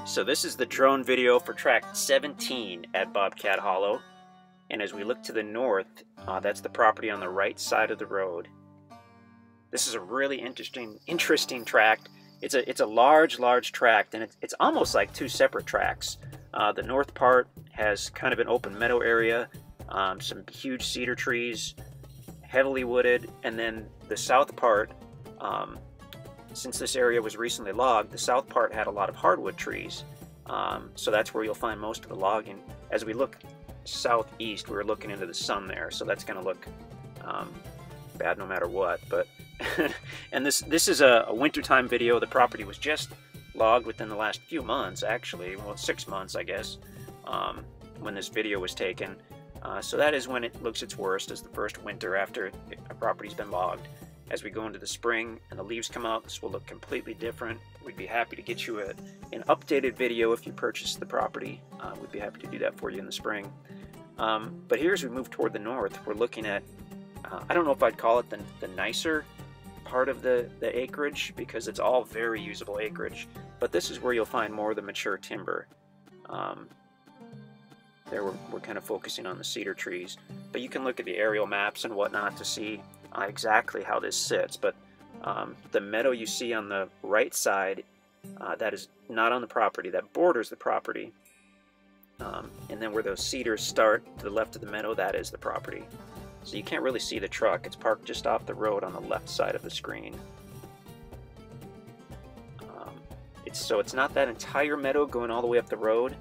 So this is the drone video for tract 17 at Bobcat Hollow. And as we look to the north, that's the property on the right side of the road. This is a really interesting tract. It's a large tract, and it's almost like two separate tracts. The north part has kind of an open meadow area, some huge cedar trees, heavily wooded, and then the south part, since this area was recently logged, the south part had a lot of hardwood trees. So that's where you'll find most of the logging. As we look southeast, we're looking into the sun there, so that's going to look bad no matter what. But and this is a wintertime video. The property was just logged within the last few months, actually, well, 6 months, I guess, when this video was taken. So that is when it looks its worst, as the first winter after a property's been logged. As we go into the spring and the leaves come out, this will look completely different. We'd be happy to get you an updated video if you purchase the property. We'd be happy to do that for you in the spring. But here, as we move toward the north, we're looking at, I don't know if I'd call it the nicer part of the acreage, because it's all very usable acreage. But this is where you'll find more of the mature timber. There we're kind of focusing on the cedar trees. But you can look at the aerial maps and whatnot to see exactly how this sits. But the meadow you see on the right side, that is not on the property, that borders the property. And then where those cedars start to the left of the meadow, that is the property. So you can't really see the truck. It's parked just off the road on the left side of the screen. So it's not that entire meadow going all the way up the road,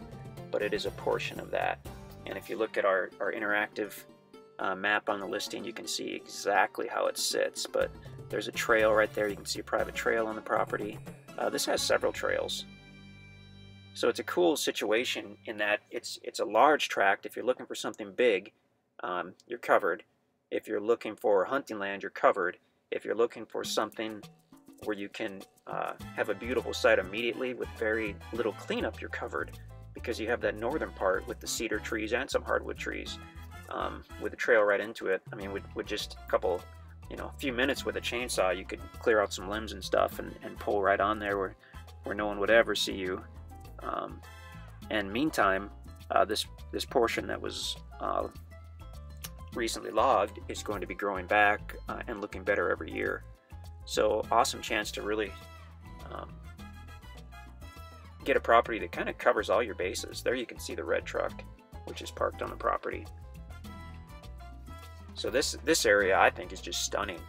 but it is a portion of that. And if you look at our interactive map on the listing, you can see exactly how it sits. But there's a trail right there. You can see a private trail on the property. This has several trails. So it's a cool situation in that it's a large tract. If you're looking for something big, you're covered. If you're looking for hunting land, you're covered. If you're looking for something where you can have a beautiful site immediately with very little cleanup, you're covered, because you have that northern part with the cedar trees and some hardwood trees, with a trail right into it. I mean, with just a couple, a few minutes with a chainsaw, you could clear out some limbs and stuff and pull right on there where no one would ever see you. And meantime, this portion that was recently logged is going to be growing back and looking better every year. So awesome chance to really get a property that kind of covers all your bases. There you can see the red truck, which is parked on the property. So this area, I think, is just stunning.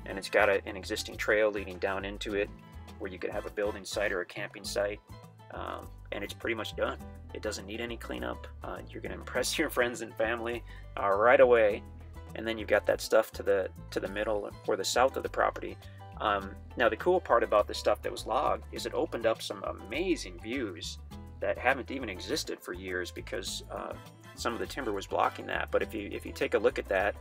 And it's got an existing trail leading down into it where you could have a building site or a camping site. And it's pretty much done. It doesn't need any cleanup. You're going to impress your friends and family right away. And then you've got that stuff to the middle or the south of the property. Now the cool part about the stuff that was logged is it opened up some amazing views that haven't even existed for years, because some of the timber was blocking that. But if you take a look at that,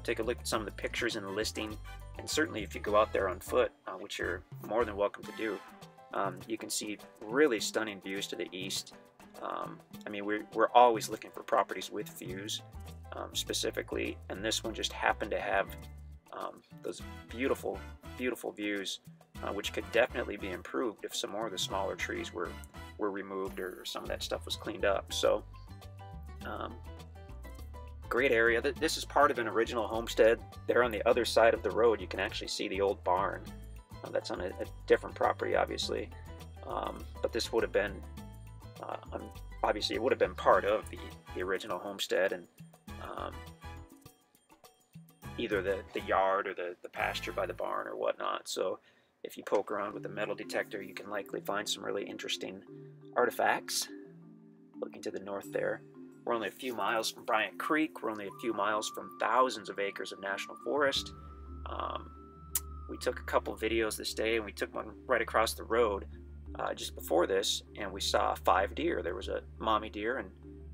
take a look at some of the pictures in the listing, and certainly if you go out there on foot, which you're more than welcome to do, you can see really stunning views to the east. I mean, we're always looking for properties with views, specifically, and this one just happened to have those beautiful views, which could definitely be improved if some more of the smaller trees were removed or some of that stuff was cleaned up. So great area. This is part of an original homestead. There on the other side of the road, you can actually see the old barn. That's on a different property, obviously, but this would have been obviously it would have been part of the original homestead, and either the yard or the pasture by the barn or whatnot. So if you poke around with a metal detector, you can likely find some really interesting artifacts. Looking to the north there, we're only a few miles from Bryant Creek. We're only a few miles from thousands of acres of national forest. We took a couple videos this day, and we took one right across the road just before this, and we saw 5 deer. There was a mommy deer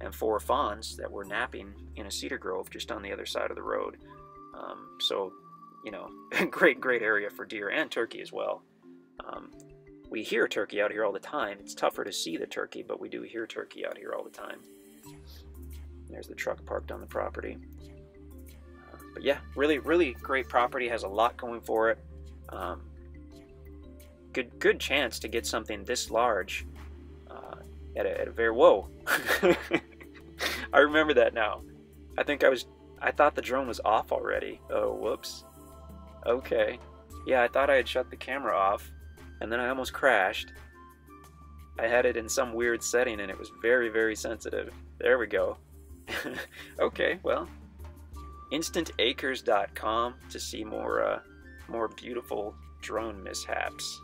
and 4 fawns that were napping in a cedar grove just on the other side of the road. So, great area for deer and turkey as well. We hear turkey out here all the time. It's tougher to see the turkey, but we do hear turkey out here all the time. There's the truck parked on the property. But yeah, really great property. Has a lot going for it. Good chance to get something this large at a very, whoa. I remember that now. I thought the drone was off already. Oh, whoops. Okay. Yeah, I thought I had shut the camera off, and then I almost crashed. I had it in some weird setting, and it was very, very sensitive. There we go. Okay, well, InstantAcres.com to see more beautiful drone mishaps.